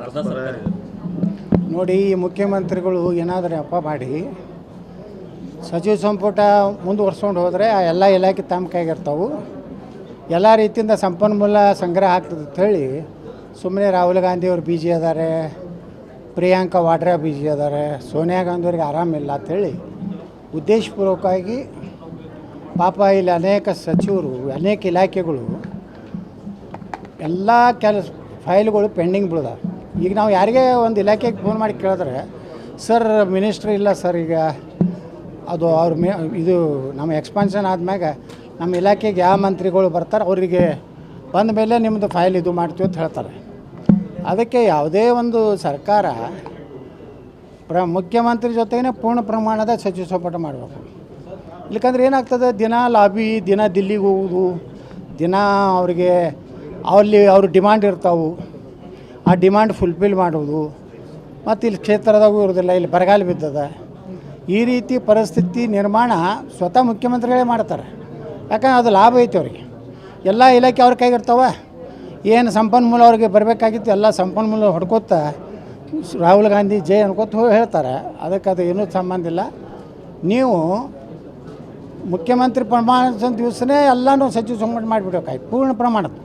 ಅರ್ಧ ಸರ್ಕಾರ ಇದೆ. ನೋಡಿ, ಈ ಮುಖ್ಯಮಂತ್ರಿಗಳು ಏನಾದರೂ ಅಪ್ಪ ಮಾಡಿ ಸಚಿವ ಸಂಪುಟ ಮುಂದುವರ್ಸ್ಕೊಂಡು ಹೋದರೆ ಆ ಎಲ್ಲ ಇಲಾಖೆ ತಮ್ಮ ಕೈಗಿರ್ತಾವೆ. ಎಲ್ಲ ರೀತಿಯಿಂದ ಸಂಪನ್ಮೂಲ ಸಂಗ್ರಹ ಆಗ್ತದೆ ಅಂಥೇಳಿ ಸುಮ್ಮನೆ ರಾಹುಲ್ ಗಾಂಧಿಯವರು ಬಿಜಿ ಅದಾರೆ, ಪ್ರಿಯಾಂಕಾ ವಾಡ್ರಾ ಬಿಜಿ ಅದಾರೆ, ಸೋನಿಯಾ ಗಾಂಧಿಯವ್ರಿಗೆ ಆರಾಮಿಲ್ಲ ಅಂಥೇಳಿ ಉದ್ದೇಶಪೂರ್ವಕವಾಗಿ ಪಾಪ ಇಲ್ಲಿ ಅನೇಕ ಸಚಿವರು, ಅನೇಕ ಇಲಾಖೆಗಳು ಎಲ್ಲ ಫೈಲ್ಗಳು ಪೆಂಡಿಂಗ್ ಬೀಳ್ದಾವೆ. ಈಗ ನಾವು ಯಾರಿಗೇ ಒಂದು ಇಲಾಖೆಗೆ ಫೋನ್ ಮಾಡಿ ಕೇಳಿದ್ರೆ, ಸರ್ ಮಿನಿಸ್ಟ್ರ್ ಇಲ್ಲ ಸರ್, ಈಗ ಅದು ಅವ್ರ ಇದು ನಮ್ಮ ಎಕ್ಸ್ಪಾನ್ಷನ್ ಆದಮ್ಯಾಗ ನಮ್ಮ ಇಲಾಖೆಗೆ ಯಾವ ಮಂತ್ರಿಗಳು ಬರ್ತಾರೆ ಅವರಿಗೆ ಬಂದ ಮೇಲೆ ನಿಮ್ಮದು ಫೈಲ್ ಇದು ಮಾಡ್ತೀವಿ ಅಂತ ಹೇಳ್ತಾರೆ. ಅದಕ್ಕೆ ಯಾವುದೇ ಒಂದು ಸರ್ಕಾರ ಮುಖ್ಯಮಂತ್ರಿ ಜೊತೆಗೇ ಪೂರ್ಣ ಪ್ರಮಾಣದ ಸಚಿವ ಸಂಪುಟ ಮಾಡಬೇಕು. ಇಲ್ಲಕಂದ್ರೆ ಏನಾಗ್ತದೆ, ದಿನ ಲಾಬಿ, ದಿನ ದಿಲ್ಲಿಗೆ ಹೋಗೋದು, ದಿನ ಅವರಿಗೆ ಅಲ್ಲಿ ಅವ್ರ ಡಿಮಾಂಡ್ ಇರ್ತಾವೆ, ಆ ಡಿಮಾಂಡ್ ಫುಲ್ಫಿಲ್ ಮಾಡೋದು, ಮತ್ತು ಇಲ್ಲಿ ಕ್ಷೇತ್ರದಾಗೂ ಇರೋದಿಲ್ಲ, ಇಲ್ಲಿ ಬರಗಾಲ ಬಿದ್ದದ. ಈ ರೀತಿ ಪರಿಸ್ಥಿತಿ ನಿರ್ಮಾಣ ಸ್ವತಃ ಮುಖ್ಯಮಂತ್ರಿಗಳೇ ಮಾಡ್ತಾರೆ. ಯಾಕಂದ್ರೆ ಅದು ಲಾಭ ಐತೆ ಅವರಿಗೆ. ಎಲ್ಲ ಇಲಾಖೆ ಅವ್ರ ಕೈಗಿರ್ತಾವೆ. ಏನು ಸಂಪನ್ಮೂಲ ಅವ್ರಿಗೆ ಬರಬೇಕಾಗಿತ್ತು ಎಲ್ಲ ಸಂಪನ್ಮೂಲ ಹೊಡ್ಕೋತ ರಾಹುಲ್ ಗಾಂಧಿ ಜೈ ಅನ್ಕೋತ ಹೋಗಿ ಹೇಳ್ತಾರೆ. ಅದಕ್ಕೆ ಅದು ಏನೂ ಸಂಬಂಧ ಇಲ್ಲ. ನೀವು ಮುಖ್ಯಮಂತ್ರಿ ಪ್ರಮಾಣ ದಿವಸನೇ ಎಲ್ಲನೂ ಸಚಿವ ಸಂಪುಟ ಮಾಡಿಬಿಡ್ಬೇಕಾಯ್ತು ಪೂರ್ಣ ಪ್ರಮಾಣದ.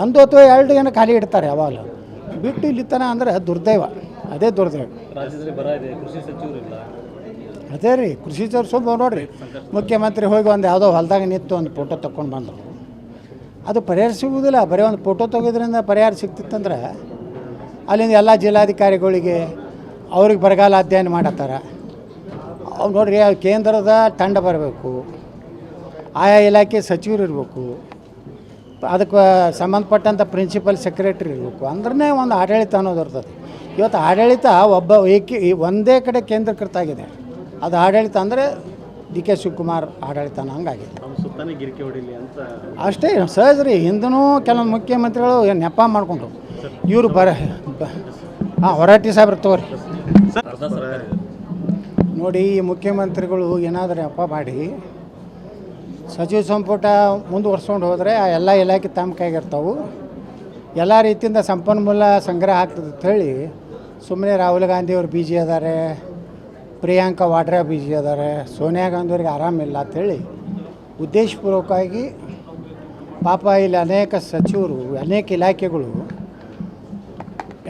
ಒಂದು ಅಥವಾ ಎರಡು ಏನೋ ಖಾಲಿ ಇಡ್ತಾರೆ ಯಾವಾಗಲೂ, ಬಿಟ್ಟು ಇಲ್ಲಿತನ ಅಂದರೆ ದುರ್ದೈವ, ಅದೇ ದುರ್ದೈವ. ರಾಜ್ಯದಲ್ಲಿ ಬರ ಇದೆ, ಕೃಷಿ ಸಚಿವರು ಇಲ್ಲ. ಅದೇ ರೀ, ಕೃಷಿ ಸಚಿವರು ಸ್ವಲ್ಪ ನೋಡಿರಿ, ಮುಖ್ಯಮಂತ್ರಿ ಹೋಗಿ ಒಂದು ಯಾವುದೋ ಹೊಲದಾಗ ನಿಂತು ಒಂದು ಫೋಟೋ ತೊಗೊಂಡು ಬಂದರು. ಅದು ಪರಿಹಾರ ಸಿಗುವುದಿಲ್ಲ. ಬರೀ ಒಂದು ಫೋಟೋ ತೆಗೋದ್ರಿಂದ ಪರಿಹಾರ ಸಿಗ್ತಿತ್ತಂದ್ರೆ ಅಲ್ಲಿಂದ ಎಲ್ಲ ಜಿಲ್ಲಾಧಿಕಾರಿಗಳಿಗೆ ಅವ್ರಿಗೆ ಬರಗಾಲ ಅಧ್ಯಯನ ಮಾಡತ್ತಾರ. ಅವ್ರು ನೋಡಿರಿ, ಕೇಂದ್ರದ ತಂಡ ಬರಬೇಕು, ಆಯಾ ಇಲಾಖೆ ಸಚಿವರು ಇರಬೇಕು, ಅದಕ್ಕೆ ಸಂಬಂಧಪಟ್ಟಂಥ ಪ್ರಿನ್ಸಿಪಲ್ ಸೆಕ್ರೆಟ್ರಿ ಇರಬೇಕು. ಅಂದ್ರೆ ಒಂದು ಆಡಳಿತ ಅನ್ನೋದು ಇರ್ತದೆ. ಇವತ್ತು ಆಡಳಿತ ಒಂದೇ ಕಡೆ ಕೇಂದ್ರೀಕೃತ ಆಗಿದೆ. ಅದು ಆಡಳಿತ ಅಂದರೆ ಡಿ ಕೆ ಶಿವಕುಮಾರ್ ಆಡಳಿತ ಹಂಗಾಗಿದೆ. ಸುತ್ತಾನೆ ಗಿರಿಕೆ ಹೊಡಿಲಿ ಅಂತ ಅಷ್ಟೇ ಸಹಜ ರೀ. ಹಿಂದೂ ಕೆಲವೊಂದು ಮುಖ್ಯಮಂತ್ರಿಗಳು ನೆಪ ಮಾಡಿಕೊಂಡ್ರು. ಇವರು ಹೊರಾಟಿ ಸಾಹೇಬ್ರು ತಗೋರಿ. ಅರ್ಧ ಸರ್ಕಾರ ಇದೆ. ನೋಡಿ, ಈ ಮುಖ್ಯಮಂತ್ರಿಗಳು ಏನಾದರೂ ಅಪ್ಪ ಮಾಡಿ ಸಚಿವ ಸಂಪುಟ ಮುಂದುವರ್ಸ್ಕೊಂಡು ಹೋದರೆ ಆ ಎಲ್ಲ ಇಲಾಖೆ ತಮ್ಮ ಕೈಗಿರ್ತಾವೆ. ಎಲ್ಲ ರೀತಿಯಿಂದ ಸಂಪನ್ಮೂಲ ಸಂಗ್ರಹ ಆಗ್ತದೆ ಅಂಥೇಳಿ ಸುಮ್ಮನೆ ರಾಹುಲ್ ಗಾಂಧಿಯವರು ಬಿಜಿ ಅದಾರೆ, ಪ್ರಿಯಾಂಕಾ ವಾಡ್ರಾ ಬಿಜಿ ಅದಾರೆ, ಸೋನಿಯಾ ಗಾಂಧಿಯವ್ರಿಗೆ ಆರಾಮಿಲ್ಲ ಅಂಥೇಳಿ ಉದ್ದೇಶಪೂರ್ವಕವಾಗಿ ಪಾಪ ಇಲ್ಲಿ ಅನೇಕ ಸಚಿವರು, ಅನೇಕ ಇಲಾಖೆಗಳು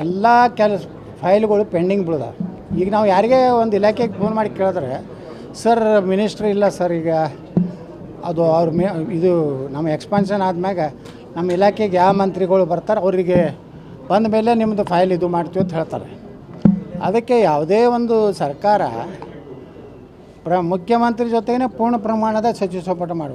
ಎಲ್ಲ ಫೈಲ್ಗಳು ಪೆಂಡಿಂಗ್ ಬೀಳ್ದಾವೆ. ಈಗ ನಾವು ಯಾರಿಗೇ ಒಂದು ಇಲಾಖೆಗೆ ಫೋನ್ ಮಾಡಿ ಕೇಳಿದ್ರೆ, ಸರ್ ಮಿನಿಸ್ಟ್ರ್ ಇಲ್ಲ ಸರ್, ಈಗ ಅದು ಅವ್ರ ಇದು ನಮ್ಮ ಎಕ್ಸ್ಪಾನ್ಷನ್ ಆದಮ್ಯಾಗ ನಮ್ಮ ಇಲಾಖೆಗೆ ಯಾವ ಮಂತ್ರಿಗಳು ಬರ್ತಾರೆ ಅವರಿಗೆ ಬಂದ ಮೇಲೆ ನಿಮ್ಮದು ಫೈಲ್ ಇದು ಮಾಡ್ತೀವಿ ಅಂತ ಹೇಳ್ತಾರೆ. ಅದಕ್ಕೆ ಯಾವುದೇ ಒಂದು ಸರ್ಕಾರ ಮುಖ್ಯಮಂತ್ರಿ ಜೊತೆಗೇ ಪೂರ್ಣ ಪ್ರಮಾಣದ ಸಚಿವ ಸಂಪುಟ ಮಾಡಬೇಕು.